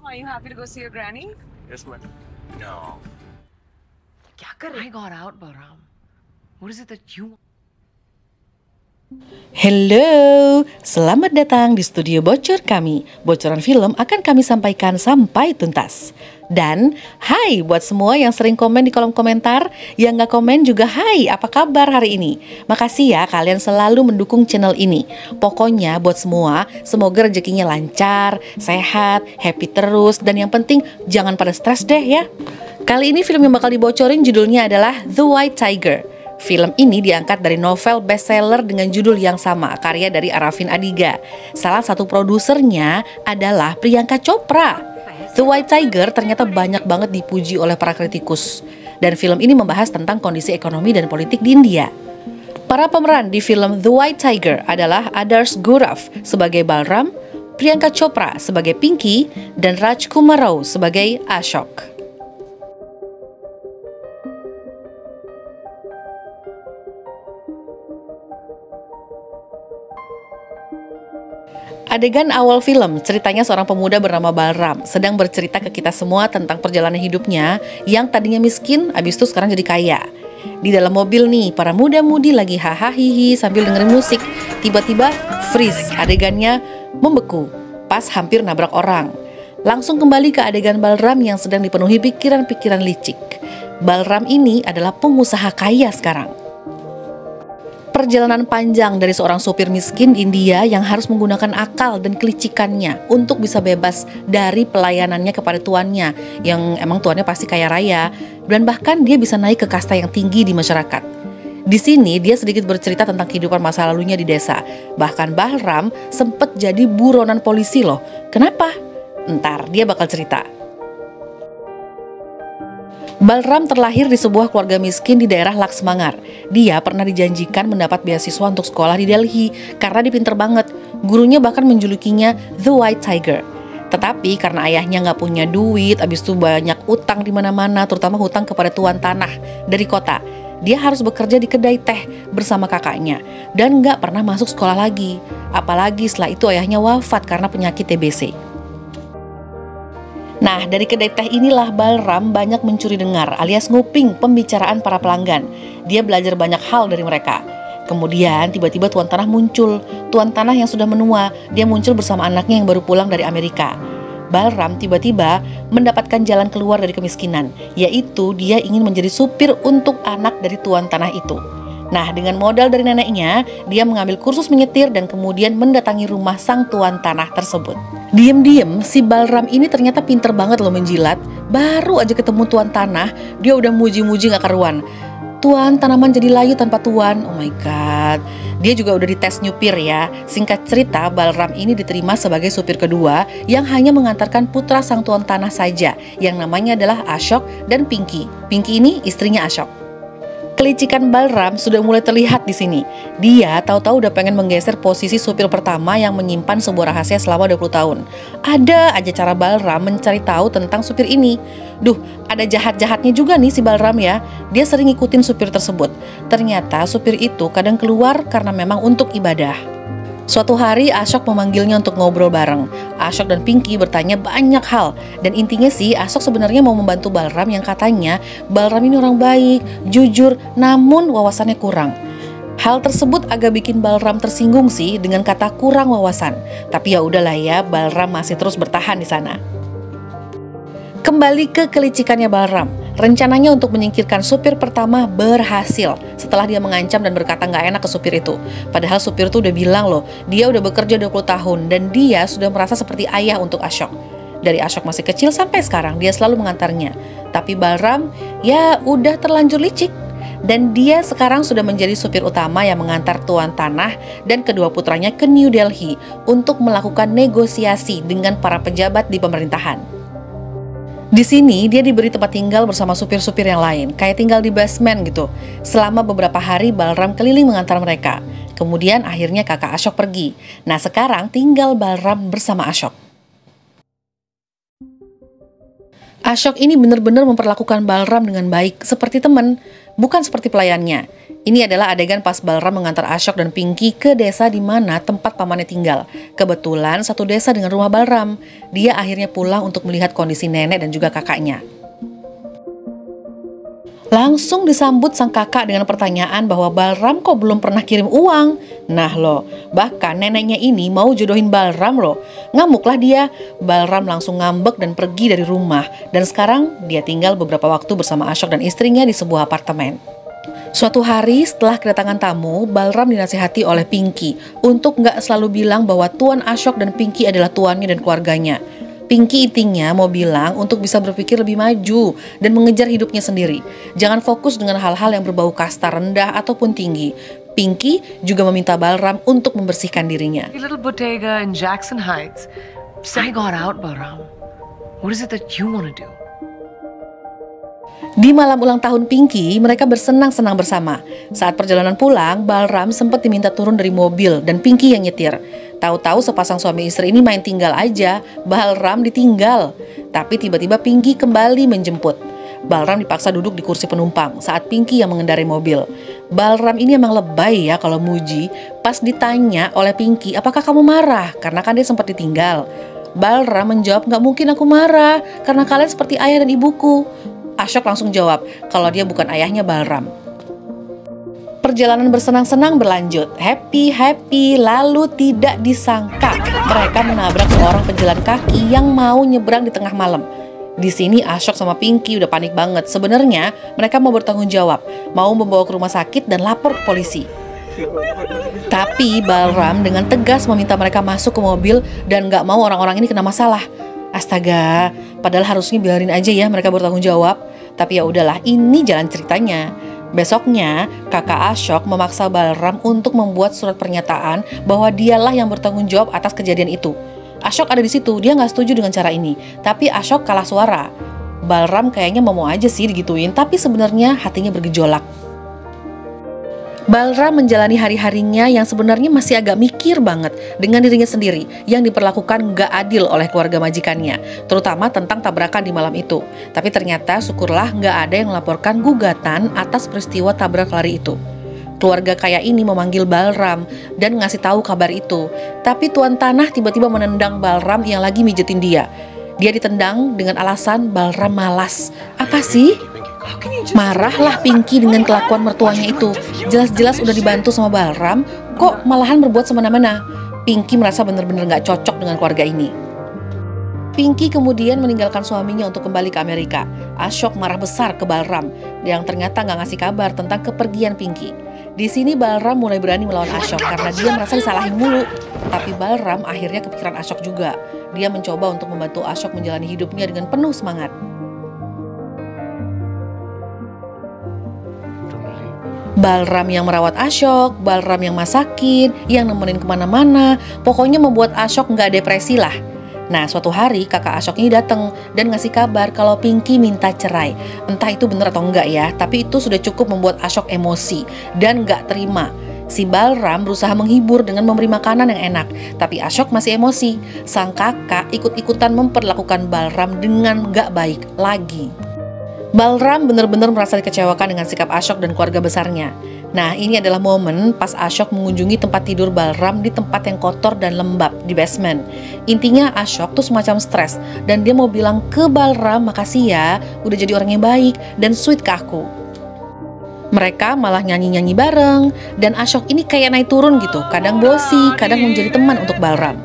Are you happy to go see your granny? Yes, ma'am. No. क्या कर रहे? I got out, Balram. What is it that you? Hello, selamat datang di studio bocor kami. Bocoran film akan kami sampaikan sampai tuntas. Dan hai buat semua yang sering komen di kolom komentar, yang gak komen juga hai, apa kabar hari ini? Makasih ya kalian selalu mendukung channel ini. Pokoknya buat semua, semoga rezekinya lancar, sehat, happy terus, dan yang penting jangan pada stres deh ya. Kali ini film yang bakal dibocorin judulnya adalah The White Tiger. Film ini diangkat dari novel bestseller dengan judul yang sama, karya dari Arafin Adiga. Salah satu produsernya adalah Priyanka Chopra. The White Tiger ternyata banyak banget dipuji oleh para kritikus. Dan film ini membahas tentang kondisi ekonomi dan politik di India. Para pemeran di film The White Tiger adalah Adarsh Gourav sebagai Balram, Priyanka Chopra sebagai Pinky, dan Rajkumar Rao sebagai Ashok. Adegan awal film, ceritanya seorang pemuda bernama Balram sedang bercerita ke kita semua tentang perjalanan hidupnya yang tadinya miskin, abis itu sekarang jadi kaya. Di dalam mobil nih, para muda-mudi lagi hahaha hihi sambil dengerin musik. Tiba-tiba freeze, adegannya membeku pas hampir nabrak orang. Langsung kembali ke adegan Balram yang sedang dipenuhi pikiran-pikiran licik. Balram ini adalah pengusaha kaya sekarang. Perjalanan panjang dari seorang sopir miskin India yang harus menggunakan akal dan kelicikannya untuk bisa bebas dari pelayanannya kepada tuannya, yang emang tuannya pasti kaya raya, dan bahkan dia bisa naik ke kasta yang tinggi di masyarakat. Di sini dia sedikit bercerita tentang kehidupan masa lalunya di desa. Bahkan Balram sempet jadi buronan polisi loh. Kenapa? Ntar dia bakal cerita. Balram terlahir di sebuah keluarga miskin di daerah Laksmangar. Dia pernah dijanjikan mendapat beasiswa untuk sekolah di Delhi karena dia pinter banget. Gurunya bahkan menjulukinya The White Tiger. Tetapi karena ayahnya nggak punya duit, abis itu banyak utang di mana-mana, terutama hutang kepada tuan tanah dari kota. Dia harus bekerja di kedai teh bersama kakaknya dan nggak pernah masuk sekolah lagi. Apalagi setelah itu ayahnya wafat karena penyakit TBC. Nah, dari kedai teh inilah Balram banyak mencuri dengar alias nguping pembicaraan para pelanggan. Dia belajar banyak hal dari mereka. Kemudian tiba-tiba tuan tanah muncul. Tuan tanah yang sudah menua, dia muncul bersama anaknya yang baru pulang dari Amerika. Balram tiba-tiba mendapatkan jalan keluar dari kemiskinan, yaitu dia ingin menjadi supir untuk anak dari tuan tanah itu. Nah, dengan modal dari neneknya, dia mengambil kursus menyetir dan kemudian mendatangi rumah sang tuan tanah tersebut. Diem-diem, si Balram ini ternyata pinter banget loh menjilat. Baru aja ketemu tuan tanah, dia udah muji-muji gak karuan. Tuan, tanaman jadi layu tanpa tuan. Oh my god. Dia juga udah dites nyupir ya. Singkat cerita, Balram ini diterima sebagai supir kedua yang hanya mengantarkan putra sang tuan tanah saja, yang namanya adalah Ashok dan Pinky. Pinky ini istrinya Ashok. Kelicikan Balram sudah mulai terlihat di sini. Dia tahu-tahu udah pengen menggeser posisi supir pertama yang menyimpan sebuah rahasia selama 20 tahun. Ada aja cara Balram mencari tahu tentang supir ini. Duh, ada jahat-jahatnya juga nih si Balram ya. Dia sering ngikutin supir tersebut. Ternyata supir itu kadang keluar karena memang untuk ibadah. Suatu hari Ashok memanggilnya untuk ngobrol bareng. Ashok dan Pinky bertanya banyak hal. Dan intinya sih Ashok sebenarnya mau membantu Balram yang katanya Balram ini orang baik, jujur, namun wawasannya kurang. Hal tersebut agak bikin Balram tersinggung sih dengan kata kurang wawasan. Tapi ya udahlah ya, Balram masih terus bertahan di sana. Kembali ke kelicikannya Balram. Rencananya untuk menyingkirkan supir pertama berhasil setelah dia mengancam dan berkata nggak enak ke supir itu. Padahal supir itu udah bilang loh, dia udah bekerja 20 tahun dan dia sudah merasa seperti ayah untuk Ashok. Dari Ashok masih kecil sampai sekarang dia selalu mengantarnya. Tapi Balram ya udah terlanjur licik. Dan dia sekarang sudah menjadi supir utama yang mengantar tuan tanah dan kedua putranya ke New Delhi untuk melakukan negosiasi dengan para pejabat di pemerintahan. Di sini dia diberi tempat tinggal bersama supir-supir yang lain, kayak tinggal di basement gitu. Selama beberapa hari Balram keliling mengantar mereka. Kemudian akhirnya kakak Ashok pergi. Nah sekarang tinggal Balram bersama Ashok. Ashok ini benar-benar memperlakukan Balram dengan baik, seperti teman. bukan seperti pelayannya. Ini adalah adegan pas Balram mengantar Ashok dan Pinky ke desa di mana tempat pamannya tinggal. Kebetulan satu desa dengan rumah Balram. Dia akhirnya pulang untuk melihat kondisi nenek dan juga kakaknya. Langsung disambut sang kakak dengan pertanyaan bahwa Balram kok belum pernah kirim uang. Nah loh, bahkan neneknya ini mau jodohin Balram loh. Ngamuklah dia. Balram langsung ngambek dan pergi dari rumah. Dan sekarang dia tinggal beberapa waktu bersama Ashok dan istrinya di sebuah apartemen. Suatu hari setelah kedatangan tamu, Balram dinasihati oleh Pinky untuk nggak selalu bilang bahwa Tuan Ashok dan Pinky adalah tuannya dan keluarganya. Pinky intinya mau bilang untuk bisa berpikir lebih maju dan mengejar hidupnya sendiri. Jangan fokus dengan hal-hal yang berbau kasta rendah ataupun tinggi. Pinky juga meminta Balram untuk membersihkan dirinya. A little bodega in Jackson Heights. I got out, Balram. What is it that you want to do? Di malam ulang tahun Pinky, mereka bersenang-senang bersama. Saat perjalanan pulang, Balram sempat diminta turun dari mobil dan Pinky yang nyetir. Tahu-tahu sepasang suami istri ini main tinggal aja, Balram ditinggal. Tapi tiba-tiba Pinky kembali menjemput. Balram dipaksa duduk di kursi penumpang saat Pinky yang mengendarai mobil. Balram ini emang lebay ya kalau muji. Pas ditanya oleh Pinky, apakah kamu marah? Karena kan dia sempat ditinggal. Balram menjawab, gak mungkin aku marah, karena kalian seperti ayah dan ibuku. Ashok langsung jawab kalau dia bukan ayahnya Balram. Perjalanan bersenang-senang berlanjut, happy, lalu tidak disangka mereka menabrak seorang pejalan kaki yang mau nyebrang di tengah malam. Di sini Ashok sama Pinky udah panik banget. Sebenarnya mereka mau bertanggung jawab, mau membawa ke rumah sakit dan lapor ke polisi. Tapi Balram dengan tegas meminta mereka masuk ke mobil dan gak mau orang-orang ini kena masalah. Astaga, padahal harusnya biarin aja ya mereka bertanggung jawab. Tapi ya udahlah, ini jalan ceritanya. Besoknya, kakak Ashok memaksa Balram untuk membuat surat pernyataan bahwa dialah yang bertanggung jawab atas kejadian itu. Ashok ada di situ, dia nggak setuju dengan cara ini. Tapi Ashok kalah suara. Balram kayaknya mau aja sih digituin, tapi sebenarnya hatinya bergejolak. Balram menjalani hari-harinya yang sebenarnya masih agak mikir banget dengan dirinya sendiri yang diperlakukan gak adil oleh keluarga majikannya, terutama tentang tabrakan di malam itu. Tapi ternyata syukurlah gak ada yang melaporkan gugatan atas peristiwa tabrak lari itu. Keluarga kaya ini memanggil Balram dan ngasih tahu kabar itu. Tapi Tuan Tanah tiba-tiba menendang Balram yang lagi mijetin dia. Dia ditendang dengan alasan Balram malas. Apa sih? Marahlah Pinky dengan kelakuan mertuanya itu. Jelas-jelas udah dibantu sama Balram, kok malahan berbuat semena-mena. Pinky merasa benar-benar gak cocok dengan keluarga ini. Pinky kemudian meninggalkan suaminya untuk kembali ke Amerika. Ashok marah besar ke Balram yang ternyata gak ngasih kabar tentang kepergian Pinky. Di sini Balram mulai berani melawan Ashok karena dia merasa disalahin mulu. Tapi Balram akhirnya kepikiran Ashok juga. Dia mencoba untuk membantu Ashok menjalani hidupnya dengan penuh semangat. Balram yang merawat Ashok, Balram yang masakin, yang nemenin kemana-mana, pokoknya membuat Ashok nggak depresi lah. Nah, suatu hari kakak Ashok ini datang dan ngasih kabar kalau Pinky minta cerai. Entah itu bener atau enggak ya, tapi itu sudah cukup membuat Ashok emosi dan nggak terima. Si Balram berusaha menghibur dengan memberi makanan yang enak, tapi Ashok masih emosi. Sang kakak ikut-ikutan memperlakukan Balram dengan nggak baik lagi. Balram benar-benar merasa dikecewakan dengan sikap Ashok dan keluarga besarnya. Nah, ini adalah momen pas Ashok mengunjungi tempat tidur Balram di tempat yang kotor dan lembab di basement. Intinya Ashok tuh semacam stres dan dia mau bilang ke Balram, makasih ya udah jadi orang yang baik dan sweet ke aku. Mereka malah nyanyi-nyanyi bareng dan Ashok ini kayak naik turun gitu. Kadang bosi, kadang menjadi teman untuk Balram.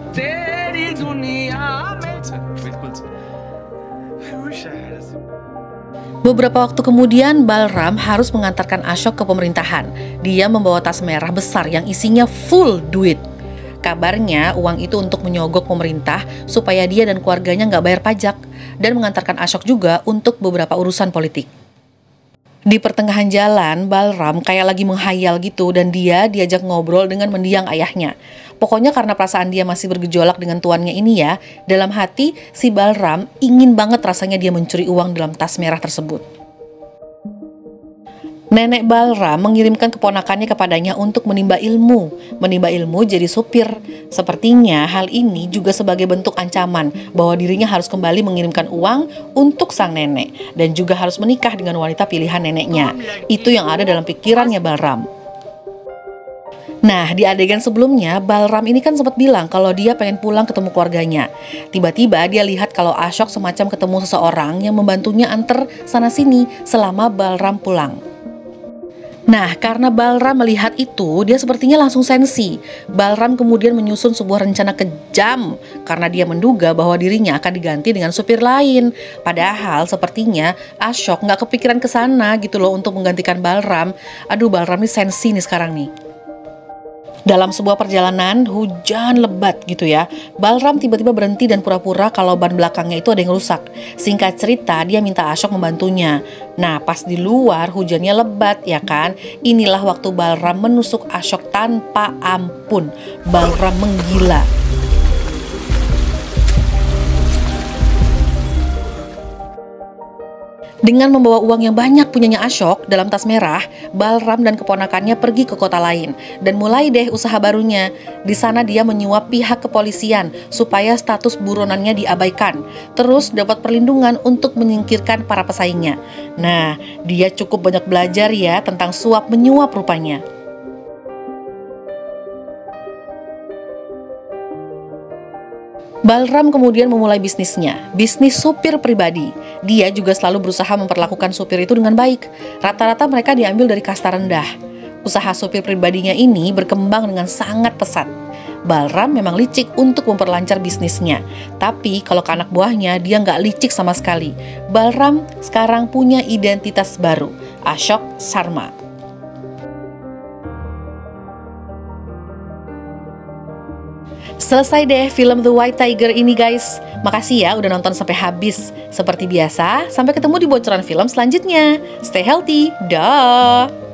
Beberapa waktu kemudian, Balram harus mengantarkan Ashok ke pemerintahan. Dia membawa tas merah besar yang isinya full duit. Kabarnya uang itu untuk menyogok pemerintah supaya dia dan keluarganya nggak bayar pajak, dan mengantarkan Ashok juga untuk beberapa urusan politik. Di pertengahan jalan, Balram kayak lagi menghayal gitu dan dia diajak ngobrol dengan mendiang ayahnya. Pokoknya karena perasaan dia masih bergejolak dengan tuannya ini ya, dalam hati si Balram ingin banget rasanya dia mencuri uang dalam tas merah tersebut. Nenek Balram mengirimkan keponakannya kepadanya untuk menimba ilmu. Menimba ilmu jadi supir. Sepertinya hal ini juga sebagai bentuk ancaman bahwa dirinya harus kembali mengirimkan uang untuk sang nenek. Dan juga harus menikah dengan wanita pilihan neneknya. Itu yang ada dalam pikirannya Balram. Nah, di adegan sebelumnya, Balram ini kan sempat bilang kalau dia pengen pulang ketemu keluarganya. Tiba-tiba dia lihat kalau Ashok semacam ketemu seseorang yang membantunya antar sana-sini selama Balram pulang. Nah, karena Balram melihat itu, dia sepertinya langsung sensi. Balram kemudian menyusun sebuah rencana kejam karena dia menduga bahwa dirinya akan diganti dengan supir lain. Padahal sepertinya Ashok nggak kepikiran ke sana gitu loh untuk menggantikan Balram. Aduh, Balram ini sensi nih sekarang nih. Dalam sebuah perjalanan, hujan lebat gitu ya. Balram tiba-tiba berhenti dan pura-pura kalau ban belakangnya itu ada yang rusak. Singkat cerita, dia minta Ashok membantunya. Nah, pas di luar hujannya lebat ya kan. Inilah waktu Balram menusuk Ashok tanpa ampun. Balram menggila. Dengan membawa uang yang banyak punyanya Ashok dalam tas merah, Balram dan keponakannya pergi ke kota lain dan mulai deh usaha barunya. Di sana dia menyuap pihak kepolisian supaya status buronannya diabaikan, terus dapat perlindungan untuk menyingkirkan para pesaingnya. Nah, dia cukup banyak belajar ya tentang suap menyuap rupanya. Balram kemudian memulai bisnisnya, bisnis supir pribadi. Dia juga selalu berusaha memperlakukan supir itu dengan baik. Rata-rata mereka diambil dari kasta rendah. Usaha supir pribadinya ini berkembang dengan sangat pesat. Balram memang licik untuk memperlancar bisnisnya. Tapi kalau ke anak buahnya, dia nggak licik sama sekali. Balram sekarang punya identitas baru, Ashok Sharma. Selesai deh film The White Tiger ini guys. Makasih ya udah nonton sampai habis. Seperti biasa, sampai ketemu di bocoran film selanjutnya. Stay healthy, dah.